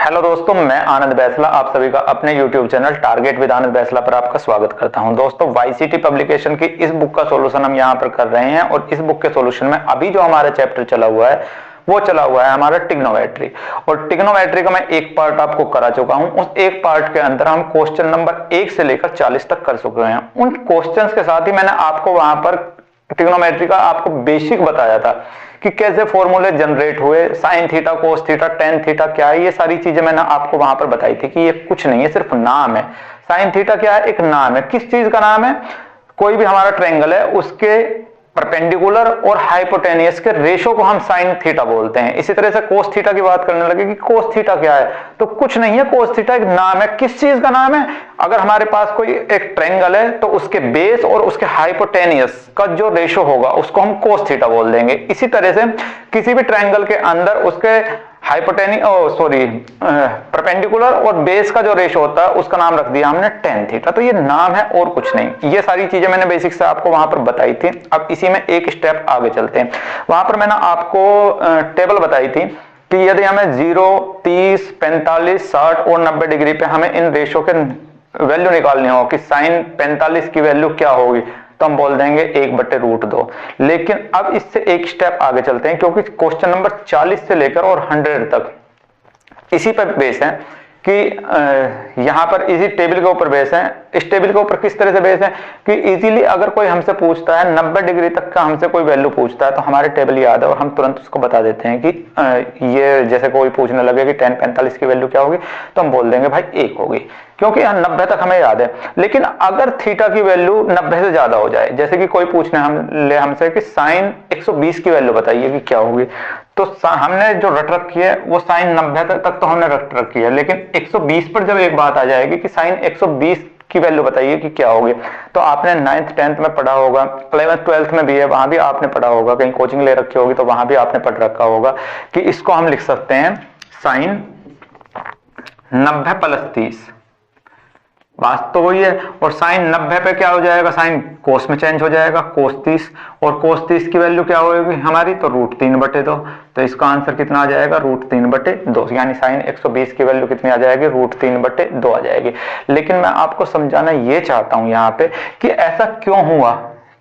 Hello दोस्तों, मैं आनंद बैसला आप सभी का अपने YouTube चैनल टारगेट विद आनंद बैसला पर आपका स्वागत करता हूं। दोस्तों, वाईसीटी पब्लिकेशन की इस बुक का सॉल्यूशन हम यहां पर कर रहे हैं और इस बुक के सॉल्यूशन में अभी जो हमारा चैप्टर चला हुआ है वो चला हुआ है हमारा ट्रिग्नोमेट्री। और ट्रिग्नोमेट्री का मैं एक पार्ट आपको करा चुका हूं। उस एक पार्ट के अंदर हम क्वेश्चन नंबर 1 से लेकर 40 तक कर चुके हैं। उन क्वेश्चंस के साथ ही मैंने आपको वहां पर ट्रिग्नोमेट्री का आपको बेसिक बताया था कि कैसे फॉर्मूले जनरेट हुए, sine theta, cos theta, tan theta क्या है, ये सारी चीजें मैंने आपको वहां पर बताई थी कि ये कुछ नहीं है, सिर्फ नाम है। साइन थीटा क्या है? एक नाम है। किस चीज का नाम है? कोई भी हमारा ट्रायंगल है उसके परपेंडिकुलर और हाइपोटेनियस के रेशो को हम साइन थीटा बोलते हैं। इसी तरह से कोस थीटा की बात करने लगे कि कोस थीटा क्या है, तो कुछ नहीं है, कोस थीटा एक नाम है। किस चीज का नाम है? अगर हमारे पास कोई एक ट्रायंगल है तो उसके बेस और उसके हाइपोटेनियस का जो रेशो होगा उसको हम कोस थीटा बोल देंगे। इसी तरह से किसी भी ट्रायंगल के अंदर उसके परपेंडिकुलर और बेस का जो रेशो होता है उसका नाम रख दिया हमने टेन थीटा। तो ये नाम है और कुछ नहीं। ये सारी चीजें मैंने बेसिक से आपको वहां पर बताई थी। अब इसी में एक स्टेप आगे चलते हैं। वहां पर मैंने आपको टेबल बताई थी कि यदि हमें 0, 30, 45, 60 और 90 डिग्री पे हमें इन रेशो के वैल्यू निकालनी हो कि साइन 45 की वैल्यू क्या होगी, तो हम बोल देंगे 1/√2। लेकिन अब इससे एक स्टेप आगे चलते हैं, क्योंकि क्वेश्चन नंबर 40 से लेकर और 100 तक इसी पर बेस है कि यहां पर इसी टेबल के ऊपर बेस है। इस टेबल के ऊपर किस तरह से बेस है कि इजीली अगर कोई हमसे पूछता है 90 डिग्री तक का हमसे कोई वैल्यू पूछता है तो हमारे टेबल याद है और हम तुरंत उसको बता देते हैं कि ये जैसे कोई पूछने लगे कि tan 45 की वैल्यू क्या होगी, तो हम बोल देंगे भाई 1 होगी, क्योंकि 90 तक हमें याद है। लेकिन अगर थीटा की वैल्यू 90 से ज्यादा हो जाए, जैसे कि कोई पूछने हमसे कि साइन 120 की वैल्यू बताइए कि क्या होगी, तो हमने जो रट रखी है वो साइन 90 तक तो हमने रट रखी है, लेकिन 120 पर जब एक बात आ जाएगी कि साइन 120 की वैल्यू बताइए कि क्या होगी, तो आपने 9th 10th में पढ़ा होगा, 11th 12th में भी है, वहां भी आपने पढ़ा होगा, कहीं कोचिंग ले रखी होगी तो वहां भी आपने पढ़ रखा होगा कि इसको हम लिख सकते हैं साइन 90 + 30। बात तो वही है। और साइन 90 पे क्या हो जाएगा? साइन कोस में चेंज हो जाएगा, कोस 30। और कोस 30 की वैल्यू क्या होगी हमारी? तो √3/2। तो इसका आंसर कितना आ जाएगा? √3/2। यानी साइन 120 की वैल्यू कितनी आ जाएगी? √3/2 आ जाएगी। लेकिन मैं आपको समझाना ये चाहता हूं यहाँ पे कि ऐसा क्यों हुआ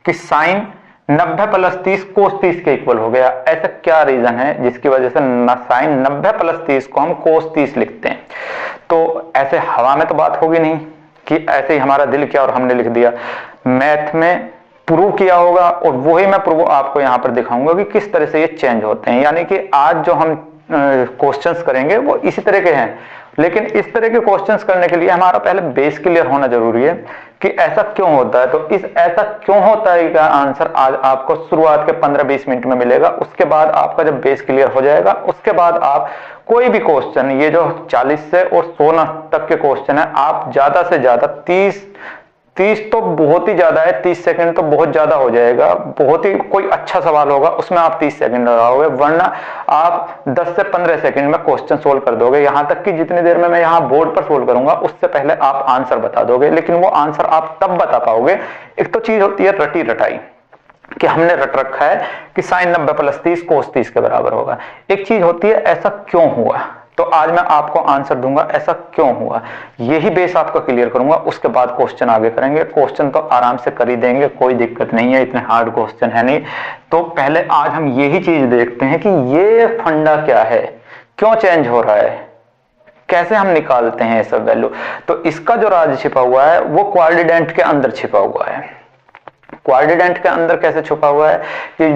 कि साइन 90 + 30 कोस 30 के इक्वल हो गया। ऐसा क्या रीजन है जिसकी वजह से साइन 90 + 30 को हम कोस 30 लिखते हैं? तो ऐसे हवा में तो बात होगी नहीं कि ऐसे ही हमारा दिल किया और हमने लिख दिया। मैथ में प्रूव किया होगा और वही मैं प्रूव आपको यहां पर दिखाऊंगा कि किस तरह से ये चेंज होते हैं। यानी कि आज जो हम क्वेश्चंस करेंगे वो इसी तरह के हैं, लेकिन इस तरह के क्वेश्चंस करने के लिए हमारा पहले बेस क्लियर होना जरूरी है कि ऐसा क्यों होता है। तो इस ऐसा क्यों होता है का आंसर आज आपको शुरुआत के 15-20 मिनट में मिलेगा। उसके बाद आपका जब बेस क्लियर हो जाएगा उसके बाद आप कोई भी क्वेश्चन, ये जो 40 से और 16 तक के क्वेश्चन है, आप ज्यादा से ज्यादा 30 तो बहुत ही ज्यादा है, 30 सेकंड तो बहुत ज्यादा हो जाएगा। बहुत ही कोई अच्छा सवाल होगा उसमें आप 30 सेकंड लगाओगे, वरना आप 10 से 15 सेकंड में क्वेश्चन सोल्व कर दोगे। यहां तक कि जितनी देर में मैं यहां बोर्ड पर सोल्व करूंगा उससे पहले आप आंसर बता दोगे। लेकिन वो आंसर आप तब बता पाओगे, एक तो चीज होती है रटी रटाई कि हमने रट रखा है कि साइन 90 + 30 कोस 30 के बराबर होगा। एक चीज होती है ऐसा क्यों हुआ। तो आज मैं आपको आंसर दूंगा ऐसा क्यों हुआ, यही बेस आपका क्लियर करूंगा। उसके बाद क्वेश्चन आगे करेंगे। क्वेश्चन तो आराम से कर ही देंगे, कोई दिक्कत नहीं है, इतने हार्ड क्वेश्चन है नहीं। तो पहले आज हम यही चीज देखते हैं कि ये फंडा क्या है, क्यों चेंज हो रहा है, कैसे हम निकालते हैं ये सब वैल्यू। तो इसका जो राज छिपा हुआ है वो क्वाड्रेंट के अंदर छिपा हुआ है। क्वाड्रेंट के अंदर कैसे छुपा हुआ है कि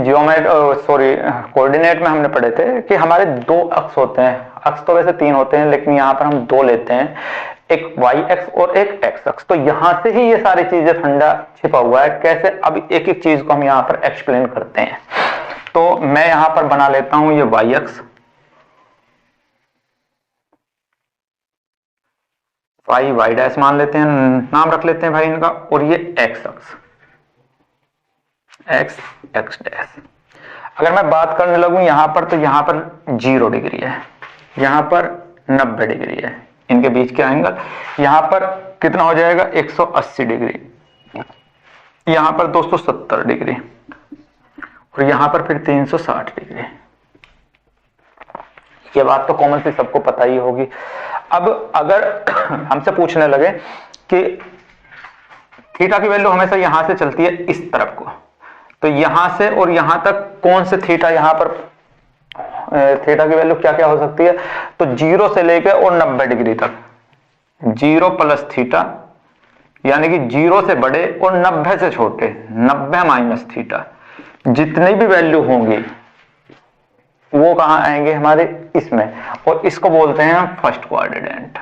कोऑर्डिनेट में हमने पढ़े थे कि हमारे 2 अक्ष होते हैं। अक्ष तो वैसे 3 होते हैं लेकिन यहां पर हम 2 लेते हैं, एक y अक्ष और एक x अक्ष। तो यहां से ही ये सारी चीजें फंडा छिपा हुआ है। कैसे? अब एक एक चीज को हम यहां पर एक्सप्लेन करते हैं। तो मैं यहां पर बना लेता हूं ये y अक्ष, y' मान लेते हैं, नाम रख लेते हैं भाई इनका। और ये x अक्ष, x'। अगर मैं बात करने लगूं यहां पर, तो यहां पर 0 डिग्री है, यहां पर 90 डिग्री है, इनके बीच के एंगल यहां पर कितना हो जाएगा? 180 डिग्री, यहां पर 270 डिग्री और यहां पर फिर 360 डिग्री। ये बात तो कॉमन सी सबको पता ही होगी। अब अगर हमसे पूछने लगे कि थीटा की वैल्यू हमेशा यहां से चलती है इस तरफ को, तो यहां से और यहां तक कौन से थीटा यहां पर थीटा की वैल्यू क्या क्या हो सकती है, तो 0 से लेकर और 90 डिग्री तक, 0 प्लस थीटा यानी कि 0 से बड़े और 90 से छोटे, 90 माइनस थीटा, जितनी भी वैल्यू होंगी वो कहां आएंगे हमारे इसमें, और इसको बोलते हैं फर्स्ट क्वाड्रेंट।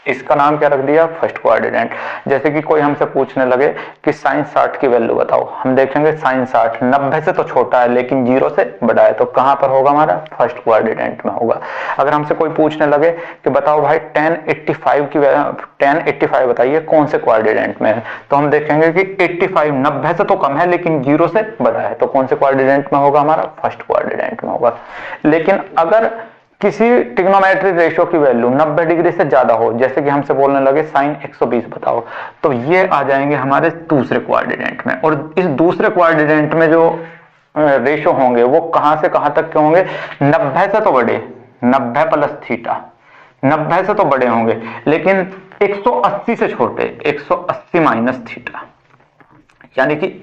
इसका नाम क्या रख दिया, फर्स्ट क्वाड्रेंट। जैसे कि कोई हमसे पूछने लगे कि साइन 60 की वैल्यू बताओ, हम देखेंगे साइन 60 90 से तो छोटा है लेकिन 0 से बड़ा है, तो कहां पर होगा हमारा, फर्स्ट क्वाड्रेंट में होगा। अगर हमसे कोई पूछने लगे कि बताओ भाई tan 85 बताइए कौन से क्वाड्रेंट में है, तो हम देखेंगे कि 85 90 से तो कम है लेकिन 0 से बड़ा है, तो कौन से क्वाड्रेंट में होगा हमारा, फर्स्ट क्वाड्रेंट में होगा। लेकिन अगर किसी ट्रिग्नोमेट्री रेशियो की वैल्यू 90 डिग्री से ज्यादा हो, जैसे कि हमसे बोलने लगे साइन 120 बताओ, तो ये आ जाएंगे हमारे दूसरे क्वाड्रेंट में। और इस दूसरे क्वाड्रेंट में जो रेशियो होंगे वो कहां से कहां तक के होंगे, 90 से तो बड़े, 90 प्लस थीटा, 90 से तो बड़े होंगे लेकिन 180 से छोटे, 180 माइनस थीटा, यानी कि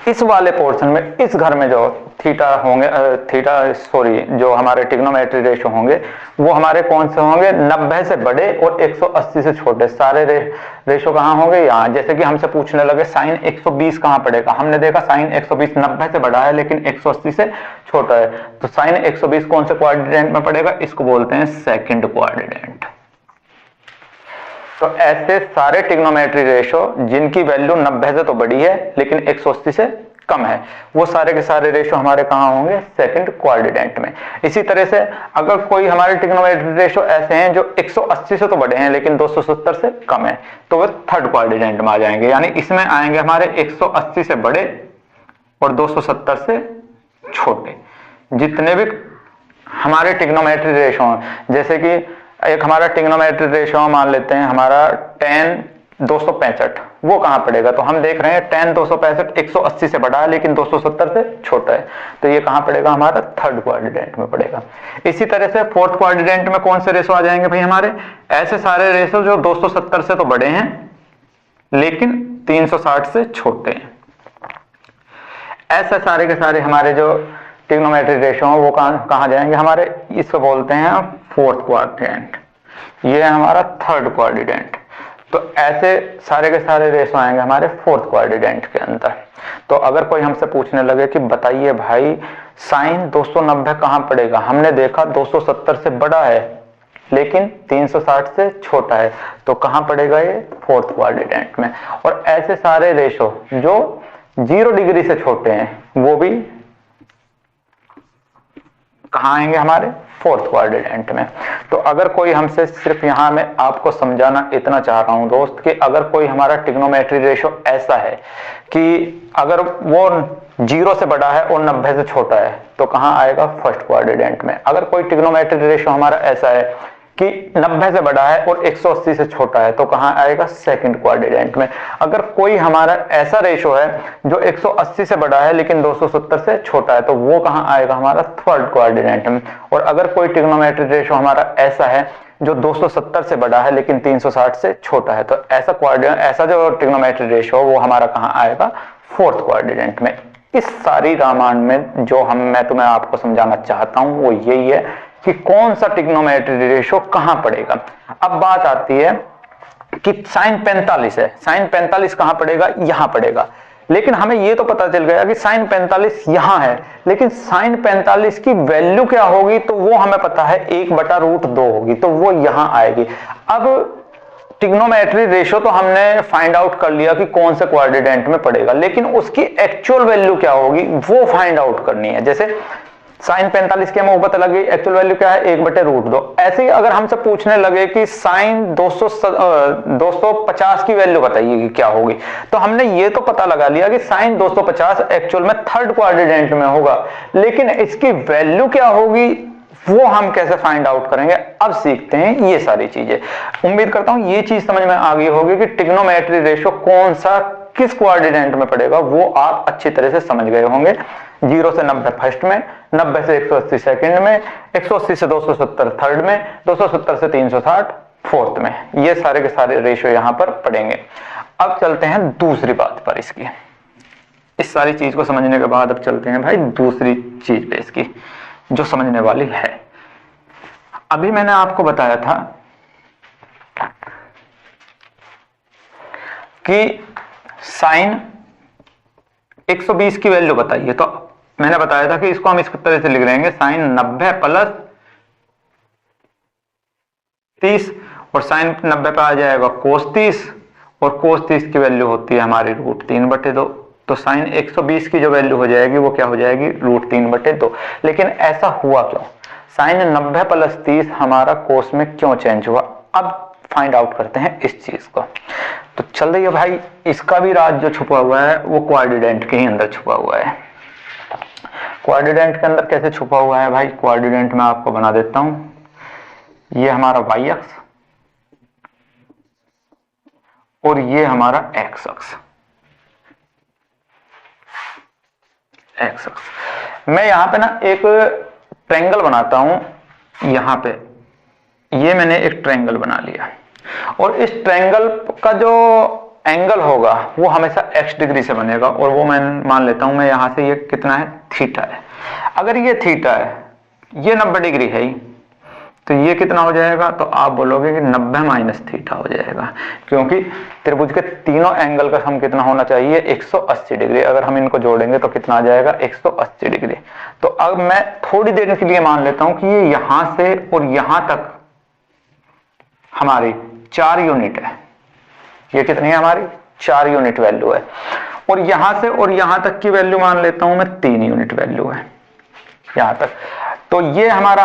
इस वाले पोर्शन में, इस घर में जो थीटा होंगे, जो हमारे ट्रिग्नोमेट्री रेशियो होंगे वो हमारे कौन से होंगे, 90 से बड़े और 180 से छोटे। सारे रेशियो कहां होंगे, यहाँ। जैसे कि हमसे पूछने लगे साइन 120 कहां पड़ेगा, हमने देखा साइन 120 90 से बड़ा है लेकिन 180 से छोटा है, तो साइन 120 कौन से क्वाड्रेंट में पड़ेगा, इसको बोलते हैं सेकंड क्वाड्रेंट। तो ऐसे सारे ट्रिग्नोमेट्री रेशियो जिनकी वैल्यू 90 से तो बड़ी है लेकिन 180 से कम है, वो सारे के सारे रेशियो हमारे कहां होंगे, सेकंड क्वाड्रेंट में। इसी तरह से अगर कोई हमारे ट्रिग्नोमेट्री रेशियो ऐसे हैं जो 180 से तो बड़े हैं लेकिन 270 से कम है, तो वो थर्ड क्वाड्रेंट में आ जाएंगे, यानी इसमें आएंगे हमारे 180 से बड़े और 270 से छोटे जितने भी हमारे ट्रिग्नोमेट्री रेशियो हैं। जैसे कि एक हमारा ट्रिग्नोमेट्री रेशियो मान लेते हैं हमारा tan 265, वो कहां पड़ेगा, तो हम देख रहे हैं tan 265 180 से बड़ा है लेकिन 270 से छोटा है, तो ये कहां पड़ेगा हमारा, थर्ड क्वाड्रेंट में पड़ेगा। इसी तरह से फोर्थ क्वाड्रेंट में कौन से रेशियो आ जाएंगे भाई हमारे, ऐसे सारे रेशियो जो 270 से तो बड़े हैं लेकिन 360 से छोटे हैं। ऐसे सारे के सारे हमारे जो ट्रिग्नोमेट्री रेशियो वो कहां जाएंगे हमारे, इसको बोलते हैं फोर्थ क्वाड्रेंट, ये है हमारा थर्ड क्वाड्रेंट। तो ऐसे सारे के सारे रेशियो आएंगे हमारे फोर्थ क्वाड्रेंट के अंदर। तो अगर कोई हमसे पूछने लगे कि बताइए भाई साइन 290 कहां पड़ेगा, हमने देखा 270 से बड़ा है लेकिन 360 से छोटा है, तो कहां पड़ेगा ये, फोर्थ क्वाड्रेंट में। और ऐसे सारे रेशियो जो 0 डिग्री से छोटे हैं वो भी कहां आएंगे हमारे, फोर्थ क्वाड्रेंट में। तो अगर कोई हमसे, सिर्फ यहां मैं आपको समझाना इतना चाह रहा हूं दोस्त कि अगर कोई हमारा ट्रिग्नोमेट्री रेशियो ऐसा है कि अगर वो 0 से बड़ा है और 90 से छोटा है तो कहां आएगा, फर्स्ट क्वाड्रेंट में। अगर कोई ट्रिग्नोमेट्री रेशियो हमारा ऐसा है कि 90 से बड़ा है और 180 से छोटा है तो कहां आएगा, सेकंड क्वाड्रेंट में। अगर कोई हमारा ऐसा रेशियो है जो 180 से बड़ा है लेकिन 270 से छोटा है तो वो कहां आएगा हमारा, थर्ड क्वाड्रेंट में। और अगर कोई ट्रिग्नोमेट्री रेशियो हमारा ऐसा है जो 270 से बड़ा है लेकिन 360 से छोटा है तो ऐसा जो ट्रिग्नोमेट्री रेशियो वो हमारा कहां आएगा, फोर्थ क्वाड्रेंट में। इस सारी रामायण में जो मैं तुम्हें आपको समझाना चाहता हूं वो यही है कि कौन सा ट्रिग्नोमेट्री रेशियो कहां पड़ेगा। अब बात आती है कि साइन 45 है, साइन 45 कहां पड़ेगा, यहां पड़ेगा। लेकिन हमें यह तो पता चल गया कि साइन 45 यहां है, लेकिन साइन 45 की वैल्यू क्या होगी तो वो हमें पता है 1/√2 होगी, तो वो यहां आएगी। अब ट्रिग्नोमेट्री रेशियो तो हमने फाइंड आउट कर लिया कि कौन से क्वाड्रेंट में पड़ेगा, लेकिन उसकी एक्चुअल वैल्यू क्या होगी वो फाइंड आउट करनी है। जैसे साइन 45 की हमें पता लगी एक्चुअल वैल्यू क्या है, 1/√2। ऐसे ही अगर हमसे पूछने लगे कि साइन 250 की वैल्यू बताइए कि क्या होगी, तो हमने ये तो पता लगा लिया कि साइन 250 एक्चुअल में थर्ड क्वाड्रेंट में होगा, लेकिन इसकी वैल्यू क्या होगी वो हम कैसे फाइंड आउट करेंगे, अब सीखते हैं ये सारी चीजें। उम्मीद करता हूं ये चीज समझ में आ गई होगी कि ट्रिग्नोमेट्री रेशियो कौन सा किस कोऑर्डिनेट में पड़ेगा वो आप अच्छी तरह से समझ गए होंगे। 0 से 90 फर्स्ट में, 90 से 180 सेकंड में, 180 से 270 थर्ड में, 270 से 360 फोर्थ में। ये सारे के सारे रेशियो यहां पर पड़ेंगे। अब चलते हैं दूसरी बात पर इसकी। इस सारी चीज को समझने के बाद अब चलते हैं भाई दूसरी चीज पे इसकी, जो समझने वाली है। अभी मैंने आपको बताया था कि साइन 120 की वैल्यू बताइए, तो मैंने बताया था कि इसको हम इस तरह से लिख लेंगे, साइन 90 प्लस 30, और साइन 90 पे आ जाएगा कोस 30, और कोस 30 की वैल्यू होती है हमारी √3/2। तो साइन 120 की जो वैल्यू हो जाएगी वो क्या हो जाएगी, √3/2। लेकिन ऐसा हुआ क्यों, साइन 90 प्लस 30 हमारा कोस में क्यों चेंज हुआ, अब फाइंड आउट करते हैं इस चीज को। तो चल रही है भाई, इसका भी राज जो छुपा हुआ है वो कोऑर्डिनेट के ही अंदर छुपा हुआ है। कोऑर्डिनेट के अंदर कैसे छुपा हुआ है भाई, कोऑर्डिनेट में आपको बना देता हूं, ये हमारा y अक्ष और ये हमारा x अक्ष। मैं यहां पे ना एक ट्रायंगल बनाता हूं, यहां पे ये मैंने एक ट्रायंगल बना लिया, और इस ट्रायंगल का जो एंगल होगा वो हमेशा x डिग्री से बनेगा, और वो मैं मान लेता हूं, मैं यहां से ये कितना है, थीटा है। अगर ये थीटा है, ये 90 डिग्री है, तो ये कितना हो जाएगा, तो आप बोलोगे कि 90 माइनस थीटा हो जाएगा, क्योंकि त्रिभुज के तीनों एंगल का सम कितना होना चाहिए, 180 डिग्री। अगर हम इनको जोड़ेंगे तो कितना आ जाएगा, 180 डिग्री। तो अब मैं थोड़ी देर के लिए मान लेता हूं कि ये यहां से और यहां तक हमारी 4 यूनिट है। ये कितनी है हमारी, 4 यूनिट वैल्यू है, और यहां से और यहां तक की वैल्यू मान लेता हूं मैं 3 यूनिट वैल्यू है यहां तक। तो ये हमारा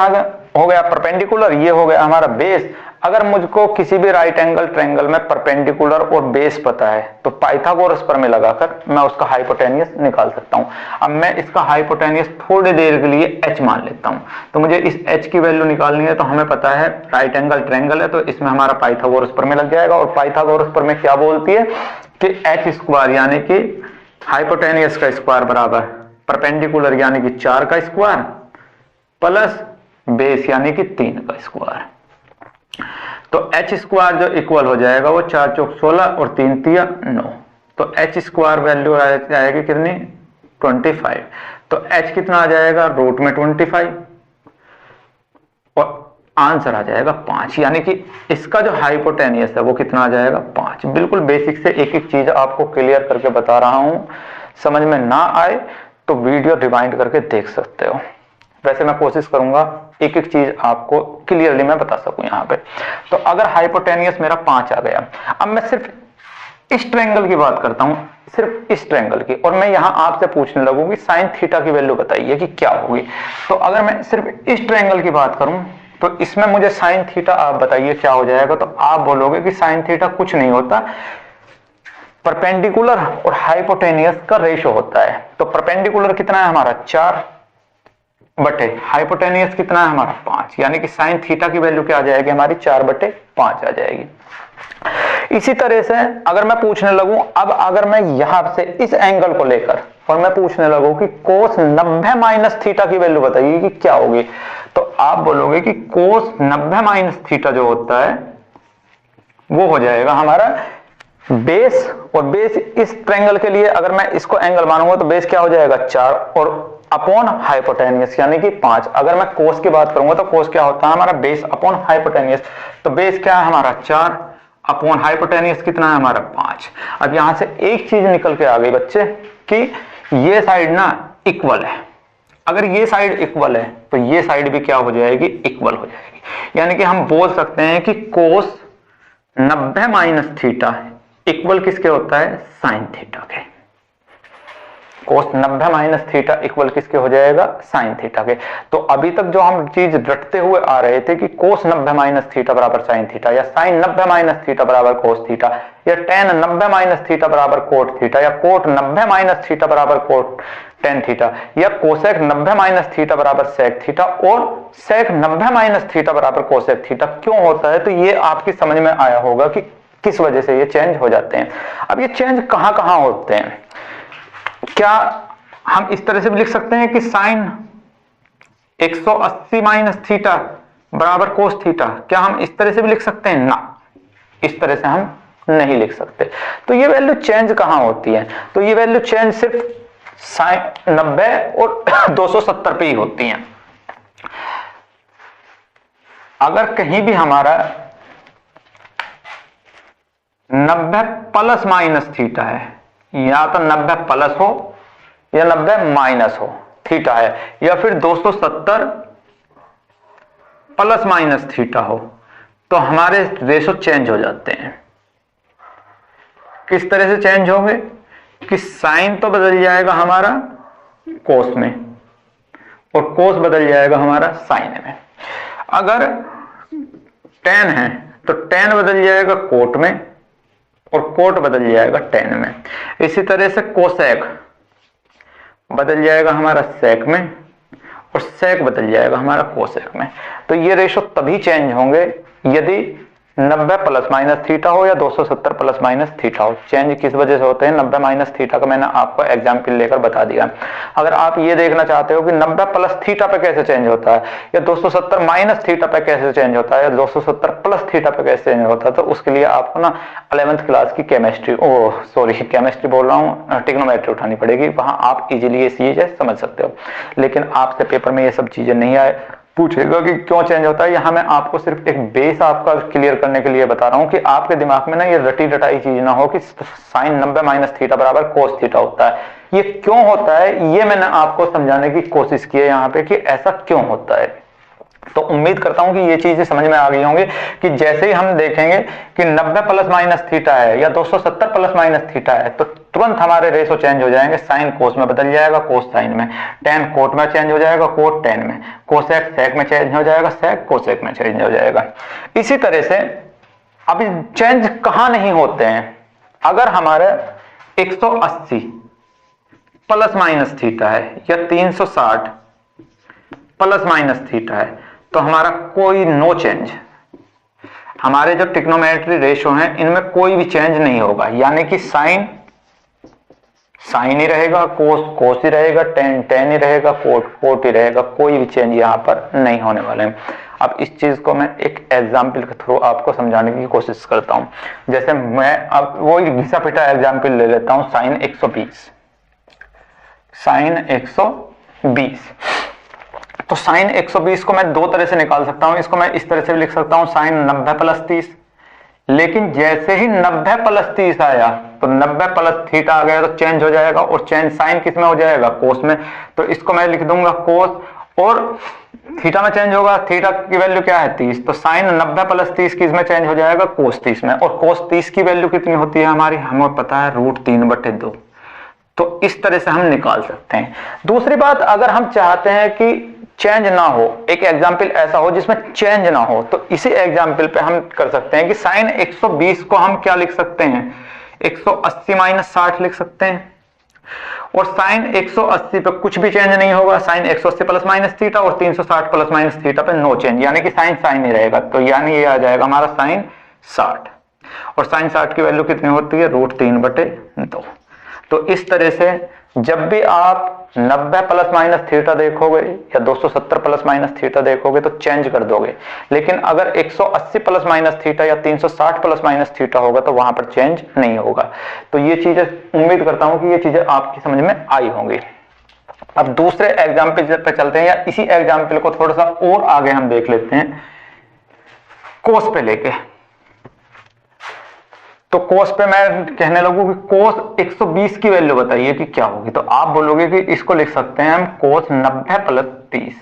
हो गया परपेंडिकुलर, ये हो गया हमारा बेस। अगर मुझको किसी भी राइट एंगल ट्रायंगल में परपेंडिकुलर और बेस पता है तो पाइथागोरस प्रमेय लगाकर मैं उसका हाइपोटेनियस निकाल सकता हूं। अब मैं इसका हाइपोटेनियस थोड़ी देर के लिए h मान लेता हूं। तो मुझे इस h की वैल्यू निकालनी है, तो हमें पता है राइट एंगल ट्रायंगल है, तो इसमें हमारा पाइथागोरस प्रमेय लग जाएगा। और पाइथागोरस प्रमेय क्या बोलती है कि h² यानी कि हाइपोटेनियस का स्क्वायर बराबर परपेंडिकुलर यानी कि 4 का स्क्वायर प्लस बेस यानी कि 3 का स्क्वायर। तो h² जो इक्वल हो जाएगा वो 4 चौक 16 और 3 तिया 9। तो h² वैल्यू आएगी कितनी, 25। तो h कितना आ जाएगा, √25, और आंसर आ जाएगा 5। यानी कि इसका जो हाइपोटेनियस है वो कितना आ जाएगा, 5। बिल्कुल बेसिक से एक एक चीज आपको क्लियर करके बता रहा हूं, समझ में ना आए तो वीडियो रिवाइंड करके देख सकते हो। वैसे मैं कोशिश करूंगा एक एक चीज आपको क्लियरली मैं बता सकूं यहां पे। तो अगर हाइपोटेनियस मेरा 5 आ गया, अब मैं सिर्फ इस ट्रायंगल की बात करता हूं, सिर्फ इस ट्रायंगल की, और मैं यहां आपसे पूछने लगूं कि साइन थीटा की वैल्यू बताइए कि क्या होगी। तो अगर मैं सिर्फ इस ट्रायंगल की बात करूं तो इसमें मुझे साइन थीटा आप बताइए क्या हो जाएगा। तो आप बोलोगे कि साइन थीटा कुछ नहीं होता, परपेंडिकुलर और हाइपोटेनियस का रेशो होता है। तो परपेंडिकुलर कितना है हमारा, 4 बटे हाइपोटेनियस कितना है हमारा, 5। यानी कि साइन थीटा की वैल्यू क्या आ जाएगी हमारी, 4/5 आ जाएगी। इसी तरह से अगर मैं पूछने लगूं, अब अगर मैं यहां से इस एंगल को लेकर और मैं पूछने लगूं कि कोस 90 माइनस थीटा की वैल्यू बताइए कि क्या होगी, तो आप बोलोगे कि कोस 90 माइनस थीटा जो होता है वो हो जाएगा हमारा बेस। और बेस इस ट्रायंगल के लिए अगर मैं इसको एंगल मानूंगा तो बेस क्या हो जाएगा, 4 और अपॉन हाइपोटेनियस यानी कि 5। अगर मैं कोस की बात करूंगा तो कोस क्या होता है हमारा, बेस अपॉन हाइपोटेनियस। तो बेस क्या है हमारा, 4 अपॉन हाइपोटेनियस कितना है हमारा, 5। अब यहां से एक चीज निकल के आ गई बच्चे कि ये साइड ना इक्वल है। अगर ये साइड इक्वल है तो ये साइड भी क्या हो जाएगी, इक्वल हो जाएगी। यानी कि हम बोल सकते हैं कि कोस 90 माइनस थीटा इक्वल किसके होता है, साइन थीटा के। कोस 90 माइनस थीटा इक्वल किसके हो जाएगा, साइन थीटा के। तो अभी तक जो हम चीज रटते हुए आ रहे थे कि कोस 90 माइनस थीटा बराबर साइन थीटा, या साइन 90 माइनस थीटा बराबर कोस थीटा, या टेन 90 माइनस थीटा बराबर कोट थीटा, या कोट 90 माइनस थीटा बराबर कोट टेन थीटा, या कोसेक 90 माइनस थीटा बराबर सेक थीटा, और सेक 90 माइनस थीटा बराबर कोसेक थीटा क्यों होता है। तो ये आपकी समझ में आया होगा कि किस वजह से ये चेंज हो जाते हैं। अब ये चेंज कहां कहां होते हैं? क्या हम इस तरह से भी लिख सकते हैं कि साइन 180 माइनस थीटा बराबर कोस थीटा? क्या हम इस तरह से भी लिख सकते हैं? ना, इस तरह से हम नहीं लिख सकते। तो ये वैल्यू चेंज कहां होती है? तो ये वैल्यू चेंज सिर्फ साइन 90 और 270 पे ही होती है। अगर कहीं भी हमारा 90 प्लस माइनस थीटा है, या तो 90 प्लस हो या 90 माइनस हो थीटा है, या फिर 270 प्लस माइनस थीटा हो, तो हमारे रेशो चेंज हो जाते हैं। किस तरह से चेंज होंगे? कि साइन तो बदल जाएगा हमारा कोस में और कोस बदल जाएगा हमारा साइन में। अगर टेन है तो टेन बदल जाएगा कोट में और कोट बदल जाएगा टेन में। इसी तरह से कोसेक बदल जाएगा हमारा सेक में और सेक बदल जाएगा हमारा कोसेक में। तो ये रेशो तभी चेंज होंगे यदि 90 प्लस माइनस थीटा हो या 270 प्लस माइनस थीटा हो। चेंज किस वजह से होते हैं? 90 माइनस थीटा का मैंने आपको एग्जाम्पल लेकर बता दिया। अगर आप ये देखना चाहते हो कि 90 प्लस थीटा पे कैसे चेंज होता है, या 270 माइनस थीटा पे कैसे चेंज होता है, या 270 प्लस थीटा पे कैसे चेंज होता है, तो उसके लिए आपको ना 11th क्लास की केमिस्ट्री केमिस्ट्री बोल रहा हूँ, ट्रिग्नोमेट्री उठानी पड़ेगी। वहां आप इजिली ये चीजें समझ सकते हो। लेकिन आपसे पेपर में ये सब चीजें नहीं आए, पूछेगा कि क्यों चेंज होता है। यहां मैं आपको सिर्फ एक बेस आपका क्लियर करने के लिए बता रहा हूं कि आपके दिमाग में ना ये रटी रटाई चीज ना हो कि साइन 90 माइनस थीटा बराबर कोस थीटा होता है। ये क्यों होता है ये मैंने आपको समझाने की कोशिश की है यहाँ पे कि ऐसा क्यों होता है। तो उम्मीद करता हूं कि ये चीजें समझ में आ गई होंगी कि जैसे ही हम देखेंगे कि 90 प्लस माइनस थीटा है या 270 प्लस माइनस थीटा है तो तुरंत हमारे रेशो चेंज हो जाएंगे। साइन कोस में बदल जाएगा, कोस साइन में, टेन कोट में चेंज हो जाएगा, कोट टेन में, कोसेक सेक में चेंज हो जाएगा, सेक कोसेक में चेंज हो जाएगा। इसी तरह से अभी चेंज कहां नहीं होते हैं? अगर हमारे 180 प्लस माइनस थीटा है या 360 प्लस माइनस थीटा है तो हमारा कोई नो चेंज, हमारे जो ट्रिग्नोमेट्री रेशो हैं इनमें कोई भी चेंज नहीं होगा। यानी कि साइन साइन ही रहेगा, कोस कोस ही रहेगा, टेन टेन ही रहेगा, कोट कोट ही रहेगा। कोई भी चेंज यहां पर नहीं होने वाले हैं। अब इस चीज को मैं एक एग्जाम्पल के थ्रू आपको समझाने की कोशिश करता हूं। जैसे मैं अब वो घिसा पिटा एग्जाम्पल ले लेता हूं, साइन 120। साइन 120 तो साइन 120 को मैं दो तरह से निकाल सकता हूं। इसको मैं इस तरह से भी लिख सकता हूं, साइन 90 प्लस 30। लेकिन जैसे ही 90 प्लस 30 आया तो 90 प्लस थीटा आ गया तो चेंज हो जाएगा, और चेंज साइन किस में हो जाएगा? कोस में। तो इसको मैं लिख दूंगा कोस, और थीटा में चेंज होगा। थीटा की वैल्यू क्या है? 30। तो साइन 90 प्लस 30 किस में चेंज हो जाएगा? कोस 30 में। और कोस 30 की वैल्यू कितनी होती है हमारी? हमें पता है √3/2। तो इस तरह से हम निकाल सकते हैं। दूसरी बात, अगर हम चाहते हैं कि चेंज ना हो, एक एग्जाम्पल ऐसा हो जिसमें चेंज ना हो, तो इसी एग्जाम्पल पे हम कर सकते हैं कि साइन 120 को हम क्या लिख सकते हैं? 180 माइनस 60 लिख सकते हैं। और साइन 180 पे कुछ भी चेंज नहीं होगा। साइन 180 प्लस माइनस थीटा और 360 प्लस माइनस थीटा पे नो चेंज, यानी कि साइन साइन ही रहेगा। तो यानी ये आ जाएगा हमारा साइन 60। और साइन 60 की वैल्यू कितनी होती है? √3/2। तो इस तरह से जब भी आप 90 प्लस माइनस थीटा देखोगे या 270 प्लस माइनस थीटा देखोगे तो चेंज कर दोगे। लेकिन अगर 180 प्लस माइनस थीटा या 360 प्लस माइनस थीटा होगा तो वहां पर चेंज नहीं होगा। तो ये चीजें उम्मीद करता हूं कि ये चीजें आपकी समझ में आई होंगी। अब दूसरे एग्जाम्पल पे चलते हैं, या इसी एग्जाम्पल को थोड़ा सा और आगे हम देख लेते हैं, कोस पे लेके। तो कोस पे मैं कहने लगूं कि कोस 120 की वैल्यू बताइए कि क्या होगी। तो आप बोलोगे कि इसको लिख सकते हैं हम कोस 90 प्लस 30।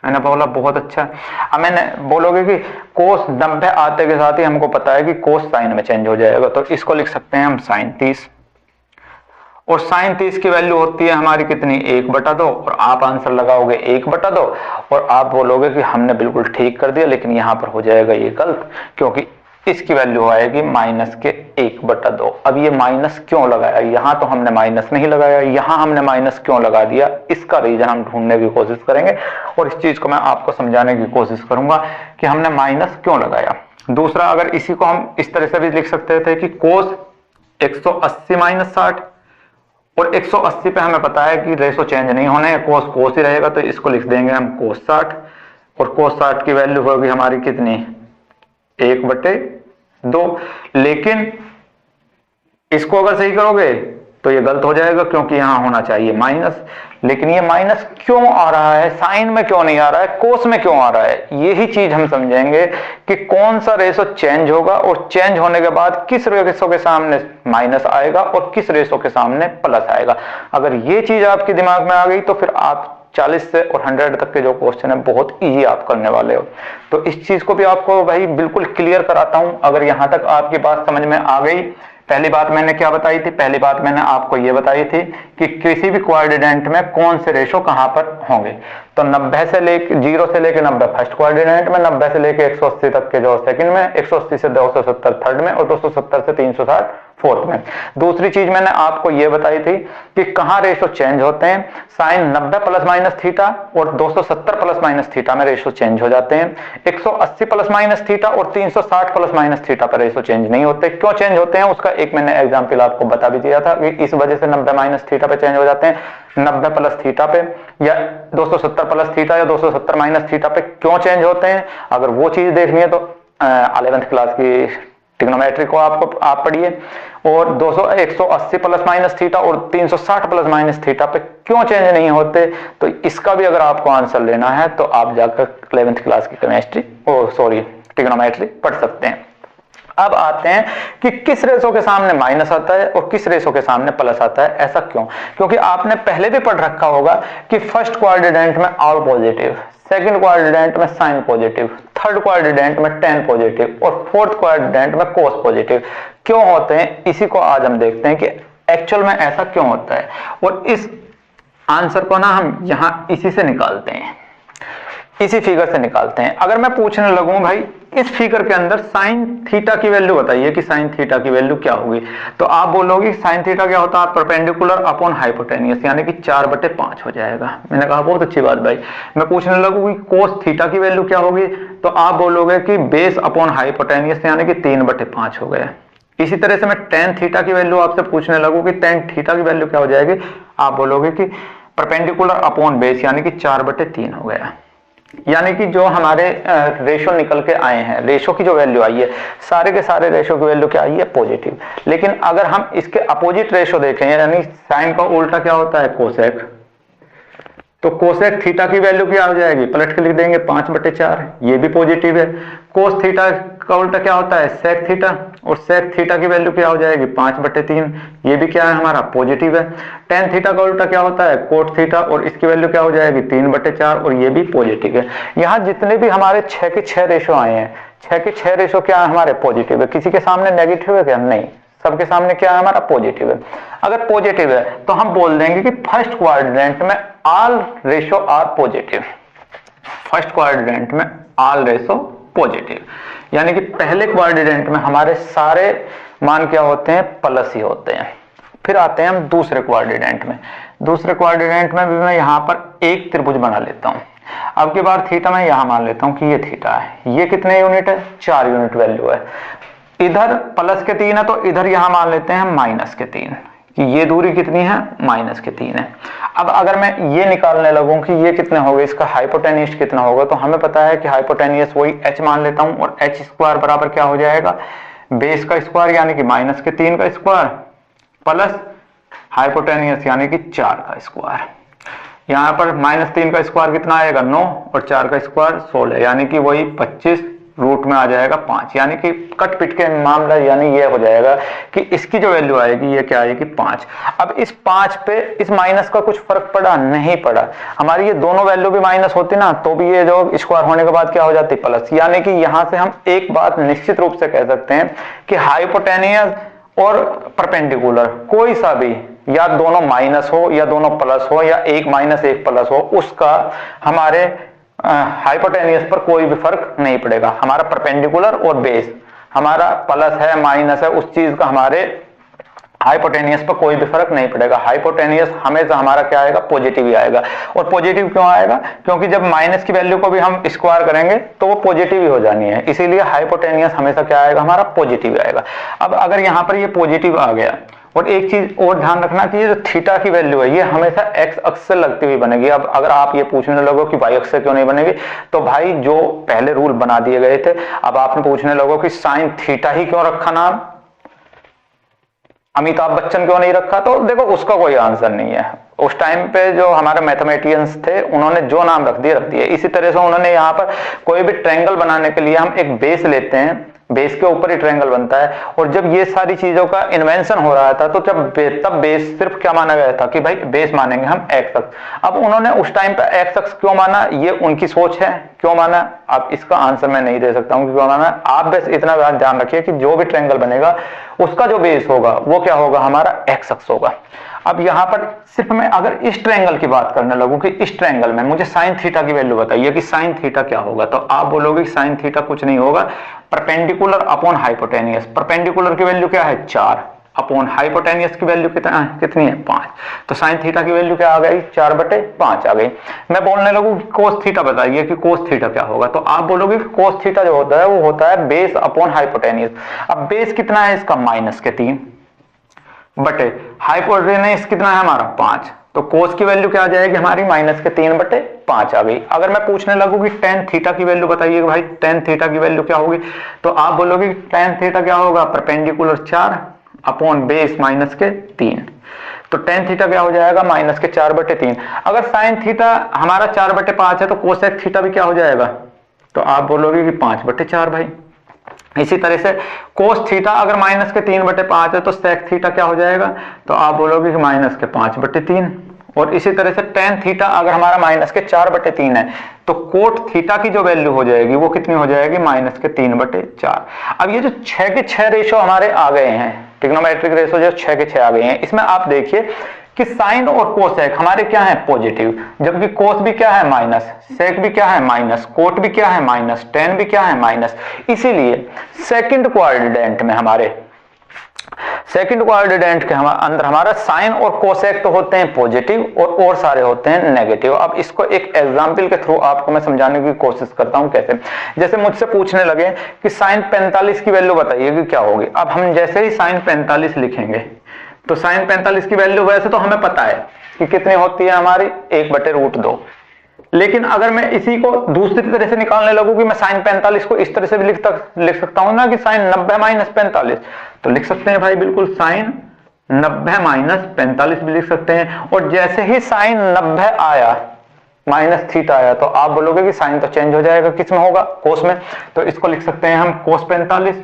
मैंने बोला बहुत अच्छा। अब मैंने बोलोगे कि कोस 90 आते के साथ ही हमको पता है कि कोस साइन में चेंज हो जाएगा, तो इसको लिख सकते हैं हम साइन 30। और साइन 30 की वैल्यू होती है हमारी कितनी? 1/2। और आप आंसर लगाओगे 1/2 और आप बोलोगे कि हमने बिल्कुल ठीक कर दिया, लेकिन यहां पर हो जाएगा ये गलत, क्योंकि इसकी वैल्यू आएगी माइनस के 1/2। अब ये माइनस क्यों लगाया? यहां तो हमने माइनस नहीं लगाया, यहां हमने माइनस क्यों लगा दिया? इसका रीजन हम ढूंढने की कोशिश करेंगे और इस चीज को मैं आपको समझाने की कोशिश करूंगा कि हमने माइनस क्यों लगाया। दूसरा अगर इसी को हम इस तरह से भी लिख सकते थे कि कोस 180 माइनस 60, और 180 पे हमें पता है कि रेशो चेंज नहीं होने, कोस कोस ही रहेगा, तो इसको लिख देंगे हम कोस 60, और कोस 60 की वैल्यू होगी हमारी कितनी 1/2। लेकिन इसको अगर सही करोगे तो ये गलत हो जाएगा, क्योंकि यहां होना चाहिए माइनस, लेकिन ये माइनस क्यों आ रहा है, साइन में क्यों नहीं आ रहा है, कोस में क्यों आ रहा है, यही चीज हम समझेंगे कि कौन सा रेशो चेंज होगा और चेंज होने के बाद किस रेशो के सामने माइनस आएगा और किस रेशो के सामने प्लस आएगा। अगर ये चीज आपके दिमाग में आ गई तो फिर आप 40 से और 100 तक के जो क्वेश्चन है बहुत इजी आप करने वाले हो। तो इस चीज को भी आपको भाई बिल्कुल क्लियर कराता हूं। अगर यहां तक आपकी बात समझ में आ गई, पहली बात मैंने क्या बताई थी, पहली बात मैंने आपको यह बताई थी कि किसी भी कोऑर्डिनेट में कौन से रेशो कहां पर होंगे। तो 90 से लेके 0 से लेके 90 फर्स्ट कोऑर्डिनेट में, 90 से लेके 180 तक के जो सेकंड में, 180 से 270 थर्ड में, और 270 से 360 फोर्थ में। दूसरी चीज मैंने आपको यह बताई थी कि कहां रेशो चेंज होते हैं, साइन 90 प्लस माइनस थीटा और 270 प्लस माइनस थीटा में रेशो चेंज हो जाते हैं। 180 प्लस माइनस थीटा और 360 प्लस माइनस थीटा पर रेशो चेंज नहीं होते। क्यों चेंज होते हैं उसका एक मैंने एग्जांपल आपको बता भी दिया था कि इस वजह से 90 माइनस थीटा पे चेंज हो जाते हैं, 90 प्लस थीटा पे, या 270 प्लस थीटा या 270 माइनस थीटा पे क्यों चेंज होते हैं। अगर वो चीज देखनी है तो 11th क्लास की ट्रिग्नोमेट्री को आप पढ़िए। और 180 प्लस माइनस थीटा और 360 प्लस माइनस थीटा पे क्यों चेंज नहीं होते, तो इसका भी अगर आपको आंसर लेना है तो आप जाकर 11th क्लास की केमिस्ट्री ट्रिग्नोमेट्री पढ़ सकते हैं। अब आते हैं कि किस रेशो के सामने माइनस आता है और किस रेशो के सामने प्लस आता है। ऐसा क्यों? क्योंकि आपने पहले भी पढ़ रखा होगा कि फर्स्ट क्वाड्रेंट में ऑल पॉजिटिव, सेकंड क्वाड्रेंट में साइन पॉजिटिव, थर्ड क्वाड्रेंट में टेन पॉजिटिव और फोर्थ क्वाड्रेंट में कोस पॉजिटिव क्यों होते हैं। इसी को आज हम देखते हैं कि एक्चुअल में ऐसा क्यों होता है, और इस आंसर को ना हम यहां इसी से निकालते हैं, इसी फिगर से निकालते हैं। अगर मैं पूछने लगूं भाई इस फिगर के अंदर साइन थीटा की वैल्यू बताइए कि साइन थीटा की वैल्यू क्या होगी, तो आप बोलोगे साइन थीटा क्या होता है, परपेंडिकुलर अपॉन हाइपोटेनियस, यानी कि 4/5 हो जाएगा। मैंने कहा बहुत अच्छी बात भाई। मैं पूछने लगूं कि कोस थीटा की वैल्यू क्या होगी, तो आप बोलोगे कि बेस अपॉन हाइपोटेनियस, यानी कि 3/5 हो गया। इसी तरह से मैं टेन थीटा की वैल्यू आपसे पूछने लगूं कि टेन थीटा की वैल्यू क्या हो जाएगी, आप बोलोगे कि परपेंडिकुलर अपॉन बेस, यानी कि 4/3 हो गया। यानी कि जो हमारे रेशो निकल के आए हैं, रेशो की जो वैल्यू आई है, सारे के सारे रेशो की वैल्यू क्या आई है, पॉजिटिव। लेकिन अगर हम इसके अपोजिट रेशो देखें, यानी साइन का उल्टा क्या होता है, कोसेक, तो कोसेक थीटा की वैल्यू क्या हो जाएगी, पलट के लिख देंगे 5/4, ये भी पॉजिटिव है। कोस थीटा का उल्टा क्या होता है, सेक थीटा, और सेक थीटा की वैल्यू क्या हो जाएगी, 5/3, ये भी क्या है हमारा, पॉजिटिव है। टेन थीटा का उल्टा क्या होता है, कोट थीटा, और इसकी वैल्यू क्या हो जाएगी, 3/4, और ये भी पॉजिटिव है। यहाँ जितने भी हमारे 6 के 6 रेशो आए हैं, 6 के 6 रेशो क्या है हमारे, पॉजिटिव है। किसी के सामने नेगेटिव है क्या, नहीं, सबके सामने क्या है हमारा, पॉजिटिव है। अगर पॉजिटिव है तो हम बोल देंगे कि फर्स्ट क्वाड्रेंट में all ratio are positive, first quadrant में ऑल रेशो पॉजिटिव, यानी कि पहले क्वाड्रेंट में हमारे सारे मान क्या होते हैं, प्लस ही होते हैं। फिर आते हैं हम दूसरे क्वाड्रेंट में। दूसरे क्वाड्रेंट में भी मैं यहां पर एक त्रिभुज बना लेता हूं। अब की बार थीटा मैं यहां मान लेता हूं कि ये थीटा है, ये कितने यूनिट है, 4 यूनिट वैल्यू है। इधर प्लस के 3 है तो इधर यहां मान लेते हैं माइनस के 3, कि ये दूरी कितनी है, माइनस के 3 है। अब अगर मैं ये निकालने लगूं कि ये कितने हो गए, इसका हाइपोटेनियस कितना होगा, तो हमें पता है कि हाइपोटेनियस वही h मान लेता हूं, और h स्क्वायर बराबर क्या हो जाएगा, बेस का स्क्वायर यानी कि माइनस के 3 का स्क्वायर प्लस हाइपोटेनियस यानी कि 4 का स्क्वायर। यहां पर -3 का स्क्वायर कितना आएगा, 9, और 4 का स्क्वायर 16, यानी कि वही 25 रूट में आ जाएगा 5, यानी कि कट पिट के मामला, यानी ये हो जाएगा कि इसकी जो वैल्यू आएगी ये क्या आएगी, 5। अब इस 5 पे इस माइनस का कुछ फर्क पड़ा, नहीं पड़ा। हमारी ये दोनों वैल्यू भी माइनस होती ना, तो भी ये जो स्क्वायर होने के बाद क्या हो जाती, प्लस। यानी कि यहां से हम एक बात निश्चित रूप से कह सकते हैं कि हाइपोटेनियस और परपेंडिकुलर कोई सा भी, या दोनों माइनस हो या दोनों प्लस हो या एक माइनस एक प्लस हो, उसका हमारे हाइपोटेनियस पर कोई भी फर्क नहीं पड़ेगा। हमारा परपेंडिकुलर और बेस, हमारा प्लस है माइनस है, उस चीज का हमारे हाइपोटेनियस पर कोई भी फर्क नहीं पड़ेगा। हाइपोटेनियस हमेशा हमारा क्या आएगा, पॉजिटिव ही आएगा। और पॉजिटिव क्यों आएगा, क्योंकि जब माइनस की वैल्यू को भी हम स्क्वायर करेंगे तो वो पॉजिटिव ही हो जानी है, इसीलिए हाइपोटेनियस हमेशा क्या आएगा, हमारा पॉजिटिव आएगा। अब अगर यहाँ पर ये पॉजिटिव आ गया, और एक चीज और ध्यान रखना कि ये जो थीटा की वैल्यू है ये हमेशा एक्स अक्ष से लगती हुई बनेगी। अब अगर आप ये पूछने लगो कि वाई अक्ष से क्यों नहीं बनेगी, तो भाई जो पहले रूल बना दिए गए थे, अब आपने पूछने लगो कि साइन थीटा ही क्यों रखा नाम, अमिताभ बच्चन क्यों नहीं रखा, तो देखो उसका कोई आंसर नहीं है। उस टाइम पे जो हमारे मैथमेटिशियंस थे उन्होंने जो नाम रख दिए। इसी तरह से उन्होंने यहाँ पर कोई भी ट्रायंगल बनाने के लिए हम एक बेस लेते हैं, बेस के ऊपर ही ट्रायंगल बनता है। और जब ये सारी चीजों का इन्वेंशन हो रहा था तो तब बेस सिर्फ क्या माना गया था कि भाई बेस मानेंगे हम एक्स अक्ष। अब उन्होंने उस टाइम पे एक्स अक्ष क्यों माना, ये उनकी सोच है, क्यों माना अब इसका आंसर मैं नहीं दे सकता हूं कि क्यों माना। आप बस इतना ध्यान रखिए कि जो भी ट्रायंगल बनेगा उसका जो बेस होगा वो क्या होगा, हमारा एक्स अक्ष होगा। अब यहां पर सिर्फ मैं अगर इस ट्रायंगल की बात करने लगूं कि इस ट्रायंगल में मुझे साइन थीटा की वैल्यू बताइए कि साइन थीटा क्या होगा, तो आप बोलोगे कि साइन थीटा कुछ नहीं होगा, परपेंडिकुलर अपॉन हाइपोटेनियस। परपेंडिकुलर की वैल्यू क्या है 4 अपॉन हाइपोटेनियस की वैल्यू कितनी है 5, तो साइन थीटा की वैल्यू क्या आ गई 4/5 आ गई। मैं बोलने लगूं कि कोस थीटा बताइए कि कोस थीटा क्या होगा, तो आप बोलोगे कि कोस थीटा जो होता है वो होता है बेस अपॉन हाइपोटेनियस। अब बेस कितना है इसका -3 बटे हाइपोटेनियस कितना है हमारा 5, तो कोस की वैल्यू क्या आ जाएगी हमारी -3/5 आ गई। अगर मैं पूछने लगूं कि टेन थीटा की वैल्यू बताइए भाई टेन थीटा की वैल्यू क्या होगी, तो आप बोलोगे कि टेन थीटा क्या होगा, परपेंडिकुलर 4 अपॉन बेस -3, तो टेन थीटा क्या हो जाएगा -4/3। अगर साइन थीटा हमारा 4/5 है तो कोसेक थीटा भी क्या हो जाएगा, तो आप बोलोगे कि 5/4 भाई। इसी तरह से कोस थीटा अगर -3/5 है तो सेक थीटा क्या हो जाएगा, तो आप बोलोगे कि -5/3। और इसी तरह से टेन थीटा अगर हमारा -4/3 है तो कोट थीटा की जो वैल्यू हो जाएगी वो कितनी हो जाएगी -3/4। अब ये जो 6 के 6 रेशो हमारे आ गए हैं, ट्रिग्नोमेट्रिक रेशो जो 6 के 6 आ गए हैं, इसमें आप देखिए कि साइन और कोसेक हमारे क्या है पॉजिटिव, जबकि कोस भी क्या है माइनस, सेक भी क्या है माइनस, कोट भी क्या है माइनस, टेन भी क्या है माइनस। इसीलिए सेकंड क्वाड्रेंट में हमारे सेकंड क्वाड्रेंट के अंदर हमारा साइन और कोसेक तो होते हैं पॉजिटिव और सारे होते हैं नेगेटिव। अब इसको एक एग्जांपल के थ्रू आपको मैं समझाने की कोशिश करता हूं कैसे। जैसे मुझसे पूछने लगे कि साइन 45 की वैल्यू बताइए कि क्या होगी। अब हम जैसे ही साइन 45 लिखेंगे तो साइन 45 की वैल्यू वैसे तो हमें पता है कि कितनी होती है हमारी 1/√2, लेकिन अगर मैं इसी को दूसरी तरह से निकालने लगूं कि मैं साइन 45 को इस तरह से भी लिख सकता हूं ना कि साइन 90 - 45, तो लिख सकते हैं भाई बिल्कुल साइन 90 - 45 भी लिख सकते हैं। और जैसे ही साइन 90 आया माइनस थीटा आया तो आप बोलोगे कि साइन तो चेंज हो जाएगा, किस में होगा, कोस में, तो इसको लिख सकते हैं हम कोस 45।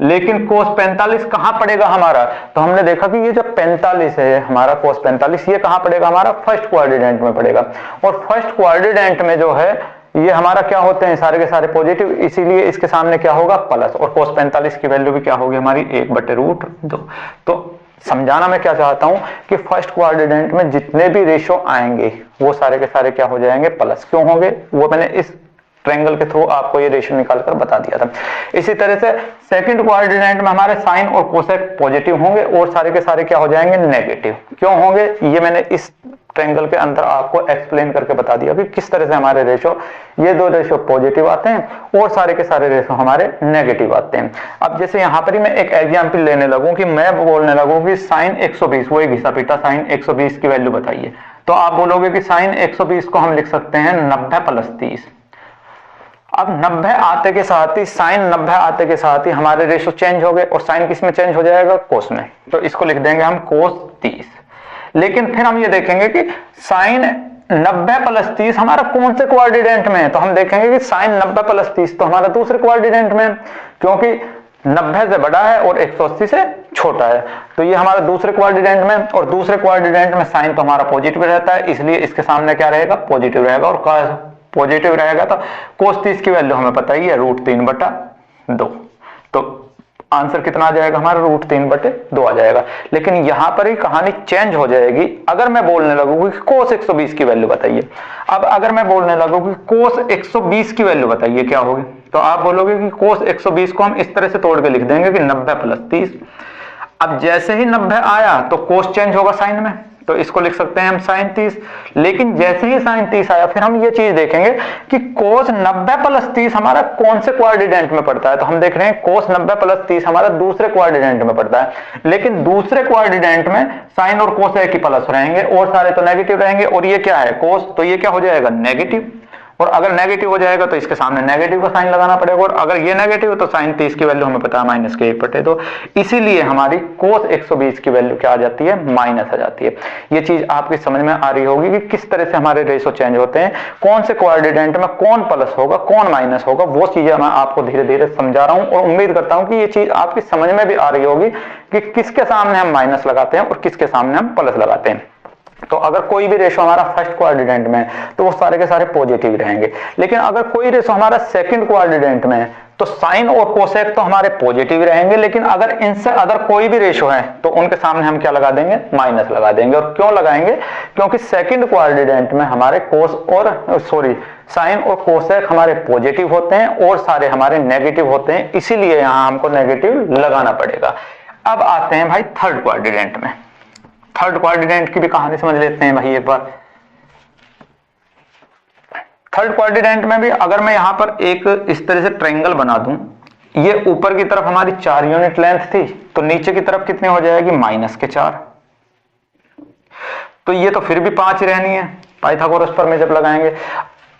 लेकिन कोस 45 कहां पड़ेगा हमारा, तो हमने देखा कि ये जो 45 है हमारा कोस 45 ये कहां पड़ेगा, हमारा फर्स्ट क्वाड्रेंट में पड़ेगा। और फर्स्ट क्वाड्रेंट में जो है ये हमारा क्या होते हैं सारे के सारे पॉजिटिव, इसीलिए इसके सामने क्या होगा प्लस, और कोस 45 की वैल्यू भी क्या होगी हमारी 1/√2। तो समझाना मैं क्या चाहता हूं कि फर्स्ट क्वाड्रेंट में जितने भी रेशो आएंगे वो सारे के सारे क्या हो जाएंगे प्लस। क्यों होंगे वो मैंने इस ट्रायंगल के थ्रू आपको ये रेशियो निकालकर बता दिया था। इसी तरह से सेकंड क्वाड्रेंट में हमारे साइन और कोसेक पॉजिटिव होंगे और सारे के सारे क्या हो जाएंगे नेगेटिव। क्यों होंगे ये मैंने इस ट्रायंगल के अंदर आपको एक्सप्लेन करके बता दिया कि किस तरह से हमारे रेशो, ये दो रेशो पॉजिटिव आते हैं और सारे के सारे रेशो हमारे नेगेटिव आते हैं। अब जैसे यहां पर ही मैं एक एग्जांपल लेने लगूं कि मैं बोलने लगूं कि साइन 120 वही घिसा पीटा साइन 120 की वैल्यू बताइए, तो आप बोलोगे कि साइन 120 को हम लिख सकते हैं 90 + 30। अब 90 आते के साथ ही साइन 90 आते के साथ ही हमारे रेशो चेंज हो गए और साइन किस में चेंज हो जाएगा कोस में, तो इसको लिख देंगे हम कोस 30। लेकिन फिर हम ये देखेंगे कि साइन 90 + 30 हमारा कौन से क्वाड्रेंट में है, तो हम देखेंगे कि साइन 90 + 30 तो हमारा दूसरे क्वाड्रेंट में है, क्योंकि 90 से बड़ा है और 180 से छोटा है, तो ये हमारा दूसरे क्वाड्रेंट में। और दूसरे क्वाड्रेंट में साइन तो हमारा पॉजिटिव रहता है, इसलिए इसके सामने क्या रहेगा पॉजिटिव रहेगा, और पॉजिटिव रहेगा तो कोस 30 की वैल्यू हमें पता ही है √3/2, तो आंसर कितना आ जाएगा हमारा √3/2 आ जाएगा। लेकिन यहां पर ही कहानी चेंज हो जाएगी अगर मैं बोलने लगूं कि कोस 120 की वैल्यू बताइए। अब अगर मैं बोलने लगूं कि कोस 120 की वैल्यू बताइए क्या होगी, तो आप बोलोगे कि कोस 120 को हम इस तरह से तोड़ के लिख देंगे कि 90 + 30। अब जैसे ही 90 आया तो कोस चेंज होगा साइन में, तो इसको लिख सकते हैं हम साइन 30। लेकिन जैसे ही साइन 30 आया फिर हम ये चीज देखेंगे कि कोस 90 प्लस 30 हमारा कौन से क्वाड्रेंट में पड़ता है। तो हम देख रहे हैं कोस 90 प्लस 30 हमारा दूसरे क्वाड्रेंट में पड़ता है, लेकिन दूसरे क्वाड्रेंट में साइन और कोस एक ही प्लस रहेंगे और सारे तो नेगेटिव रहेंगे, और ये क्या है कोस, तो ये क्या हो जाएगा नेगेटिव, और अगर नेगेटिव हो जाएगा तो इसके सामने नेगेटिव का साइन लगाना पड़ेगा, और अगर ये नेगेटिव है तो साइन 30 की वैल्यू हमें पता है माइनस के 1/2, इसीलिए हमारी कोस 120 की वैल्यू क्या आ जाती है, माइनस आ जाती है। ये चीज आपकी समझ में आ रही होगी कि किस तरह से हमारे रेशो चेंज होते हैं, कौन से क्वाड्रेंट में कौन प्लस होगा कौन माइनस होगा, वो चीजें मैं आपको धीरे धीरे समझा रहा हूं, और उम्मीद करता हूं कि ये चीज आपकी समझ में भी आ रही होगी कि किसके सामने हम माइनस लगाते हैं और किसके सामने हम प्लस लगाते हैं। तो अगर कोई भी रेशो हमारा फर्स्ट क्वाड्रेंट में तो वो सारे के सारे पॉजिटिव रहेंगे, लेकिन अगर कोई रेशो हमारा सेकंड क्वाड्रेंट में तो साइन और कोसेक तो हमारे पॉजिटिव रहेंगे, लेकिन अगर इनसे अदर कोई भी रेशो है तो उनके सामने हम क्या लगा देंगे, माइनस लगा देंगे। और क्यों लगाएंगे, क्योंकि सेकंड क्वाड्रेंट में हमारे साइन और कोसेक हमारे पॉजिटिव होते हैं और सारे हमारे नेगेटिव होते हैं, इसीलिए यहां हमको नेगेटिव लगाना पड़ेगा। अब आते हैं भाई थर्ड क्वाड्रेंट में। थर्ड क्वाड्रेंट की भी कहानी समझ लेते हैं भाई एक बार। थर्ड क्वाड्रेंट में भी अगर मैं यहां पर एक इस तरह से ट्रायंगल बना दूं, ये ऊपर की तरफ हमारी 4 यूनिट लेंथ थी, तो नीचे की तरफ कितनी हो जाएगी, -4। तो ये तो फिर भी 5 रहनी है पाइथागोरस पर में जब लगाएंगे।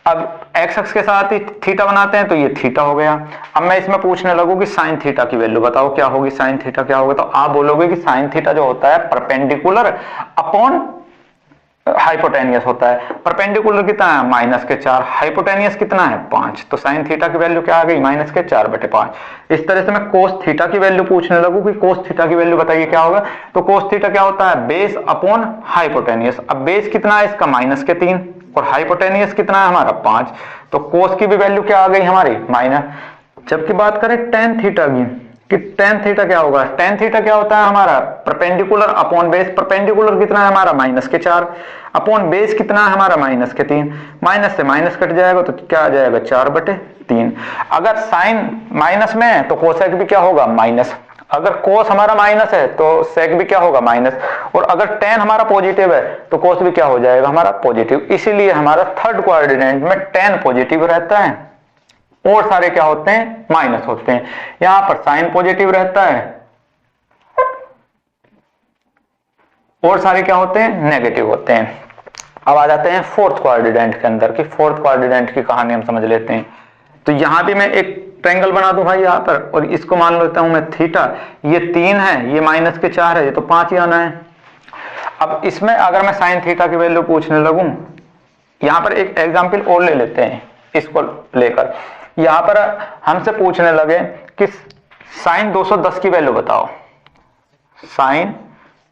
अब एक्स अक्ष के साथ ही थीटा बनाते हैं, तो ये थीटा हो गया। अब मैं इसमें पूछने लगूं कि साइन थीटा की वैल्यू बताओ क्या होगी, साइन थीटा क्या होगा, तो आप बोलोगे कि साइन थीटा जो होता है परपेंडिकुलर अपॉन हाइपोटेनियस होता है। परपेंडिकुलर कितना है, -4, हाइपोटेनियस कितना है 5, तो साइन थीटा की वैल्यू क्या आ गई, -4/5। इस तरह से मैं कोस थीटा की वैल्यू पूछने लगूं कि कोस थीटा की वैल्यू बताइए क्या होगा, तो कोस थीटा क्या होता है, बेस अपॉन हाइपोटेनियस। अब बेस कितना है इसका, -3, और हाइपोटेनियस कितना है हमारा 5, तो कोस की भी वैल्यू क्या आ गई हमारी माइनस। जबकि बात करें टेन थीटा की, कि टेन थीटा क्या होगा, टेन थीटा क्या होता है हमारा परपेंडिकुलर अपॉन बेस। परपेंडिकुलर कितना है हमारा -4, अपॉन बेस कितना है हमारा -3, माइनस से माइनस कट जाएगा तो क्या आ जाएगा 4/3। अगर साइन माइनस में है तो कोसेक भी क्या होगा माइनस, अगर कोस हमारा माइनस है तो सेक भी क्या होगा माइनस, और अगर टेन हमारा पॉजिटिव है तो कोस भी क्या हो जाएगा हमारा पॉजिटिव। इसीलिए हमारा थर्ड क्वाड्रेंट में टेन पॉजिटिव रहता है और सारे क्या होते हैं माइनस होते हैं। यहां पर साइन पॉजिटिव रहता है और सारे क्या होते हैं नेगेटिव होते हैं। अब आ जाते हैं फोर्थ क्वाड्रेंट के अंदर, कि फोर्थ क्वाड्रेंट की कहानी हम समझ लेते हैं। तो यहां भी मैं एक ट्रायंगल बना दूं भाई यहां पर, और इसको मान लेता हूं मैं थीटा, ये 3 है, ये -4 है, ये तो 5 ही आना है। अब इसमें अगर मैं साइन थीटा की वैल्यू पूछने लगूं, यहां पर एक एग्जांपल और ले लेते हैं, इसको लेकर यहां पर हमसे पूछने लगे कि साइन 210 की वैल्यू बताओ, साइन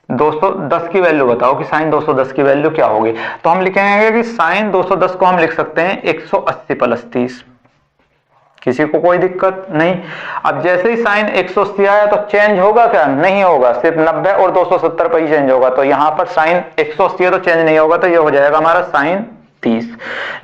210 की वैल्यू बताओ कि साइन 210 की वैल्यू क्या होगी। तो हम लिखेंगे कि साइन 210 को हम लिख सकते हैं 180 + 30। किसी को कोई दिक्कत नहीं। अब जैसे ही साइन 180 आया तो चेंज होगा क्या, नहीं होगा, सिर्फ 90 और 270 पर ही चेंज होगा। तो यहां पर साइन 180 है तो चेंज नहीं होगा, तो ये हो जाएगा हमारा साइन 30।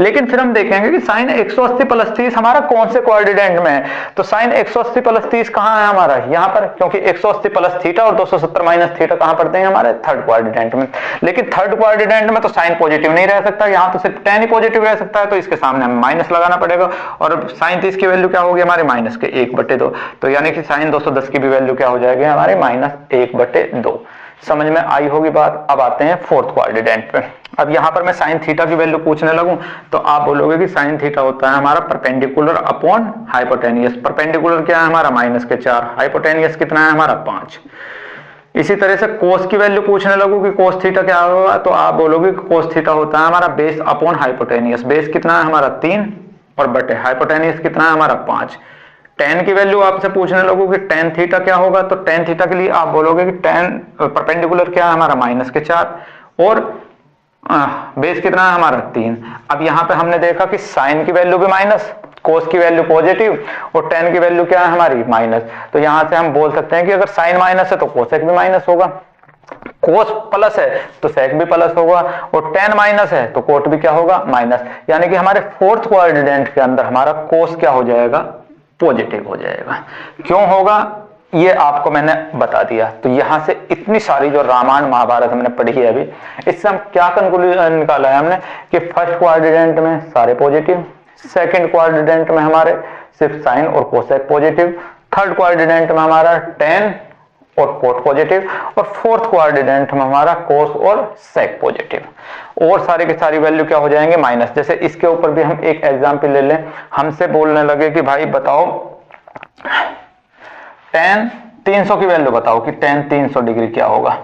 लेकिन फिर हम देखेंगे कि साइन 180 + 30 हमारा कौन से क्वाड्रेंट में है, तो साइन 180 + 30 कहां है हमारा यहां पर, क्योंकि 180 + थीटा और 270 - थीटा कहां पड़ते हैं हमारे थर्ड क्वाड्रेंट में। लेकिन थर्ड क्वाड्रेंट में तो साइन पॉजिटिव नहीं रह सकता, यहां तो सिर्फ टेन ही पॉजिटिव रह सकता है, तो इसके सामने हमें माइनस लगाना पड़ेगा। और साइन 30 की वैल्यू क्या होगी हमारे -1/2, तो यानी कि साइन 210 की भी वैल्यू क्या हो जाएगी हमारे -1/2। समझ में आई होगी बात। अब आते हैं फोर्थ क्वाड्रेंट पे। अब यहां पर मैं साइन थीटा की वैल्यू पूछने लगूं तो आप बोलोगे कि साइन थीटा होता है हमारा परपेंडिकुलर अपॉन हाइपोटेनियस। परपेंडिकुलर क्या है हमारा -4, हाइपोटेनियस कितना है हमारा 5। इसी तरह से कोस की वैल्यू पूछने लगूं कि कोस थीटा क्या होगा, तो आप बोलोगे कि कोस थीटा होता है हमारा बेस अपॉन हाइपोटेनियस। बेस कितना है हमारा 3 और बटे हाइपोटेनियस कितना है हमारा 5। टेन की वैल्यू आपसे पूछने लगो कि टेन थीटा क्या होगा, तो टेन थीटा के लिए आप बोलोगे कि टेन परपेंडिकुलर क्या है हमारा -4 और बेस कितना है हमारा 3। अब यहां पे हमने देखा कि साइन की वैल्यू भी माइनस, कोस की वैल्यू पॉजिटिव और टेन की वैल्यू क्या है हमारी माइनस। तो यहां से हम बोल सकते हैं कि अगर साइन माइनस है तो कोसेक भी माइनस होगा, कोस प्लस है तो सेक भी प्लस होगा, और टेन माइनस है तो कोट भी क्या होगा माइनस। यानी कि हमारे फोर्थ क्वाड्रेंट के अंदर हमारा कोस क्या हो जाएगा पॉजिटिव हो जाएगा। क्यों होगा, ये आपको मैंने बता दिया। तो यहां से इतनी सारी जो रामायण महाभारत हमने पढ़ी है अभी, इससे हम क्या कंक्लूजन निकाला है हमने कि फर्स्ट क्वाड्रेंट में सारे पॉजिटिव, सेकंड क्वाड्रेंट में हमारे सिर्फ साइन और कोसेक पॉजिटिव, थर्ड क्वाड्रेंट में हमारा टेन और कोट पॉजिटिव, और फोर्थ क्वाड्रेंट में हमारा कोस और सेक पॉजिटिव। और सारे की सारी वैल्यू क्या हो जाएंगे माइनस। जैसे इसके ऊपर भी हम एक एग्जांपल ले लें, हमसे बोलने लगे कि भाई बताओ tan 300 की वैल्यू बताओ कि tan 300 डिग्री क्या होगा।